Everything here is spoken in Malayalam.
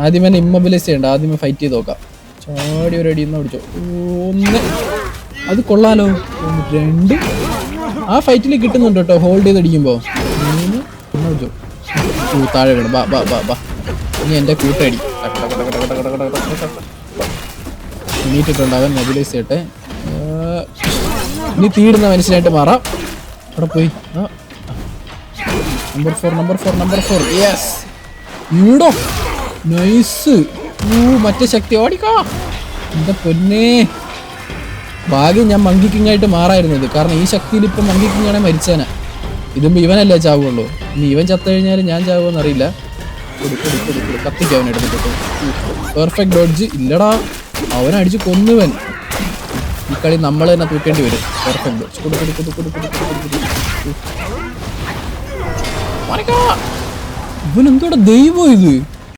ആദ്യം തന്നെ ഇമ്മൊബിലൈസ് ചെയ്യണ്ട, ആദ്യമേ ഫൈറ്റ് ചെയ്ത് നോക്കാം. ചാടി ഒരു അടി ഒന്ന് പിടിച്ചോ. 1, അത് കൊള്ളാലോ. 2, ആ ഫൈറ്റിൽ കിട്ടുന്നുണ്ട് കേട്ടോ ഹോൾഡ് ചെയ്ത് അടിക്കുമ്പോൾ. 3 പിടിച്ചോ. താഴെ വീണ്. ബാ ബാ ബാ ബാ. ഇനി എൻ്റെ കൂട്ടടി എണീറ്റിട്ടുണ്ട്. അവൻ മൊബിലൈസ് ചെയ്യട്ടെ. ഇനി തീടുന്ന മനുഷ്യനായിട്ട് മാറാം. അവിടെ പോയി. Number 4 yes. ഈടോ നൈസ്. മറ്റേ ശക്തി ഓടിക്കോ. എൻ്റെ പൊന്നേ, ഭാഗ്യം ഞാൻ മങ്കി കിങ് ആയിട്ട് മാറായിരുന്നത്. കാരണം ഈ ശക്തിയിൽ ഇപ്പം മങ്കി കിങ് ആണെങ്കിൽ മരിച്ചേനെ. ഇതുമ്പോൾ ഇവനല്ലേ ചാവുള്ളൂ. ഇനി ഇവൻ ചത്തു കഴിഞ്ഞാൽ ഞാൻ ചാവുമെന്ന് അറിയില്ല. കത്തിക്ക് അവൻ എടുത്തിട്ട്. Perfect dodge. ഇല്ലടാ, അവനടിച്ച് കൊന്നുവൻ. ഈ കളി നമ്മൾ തന്നെ തൂക്കേണ്ടി വരും. Perfect dodge. ഇവനെന്തോടെ ദൈവം ഇത്.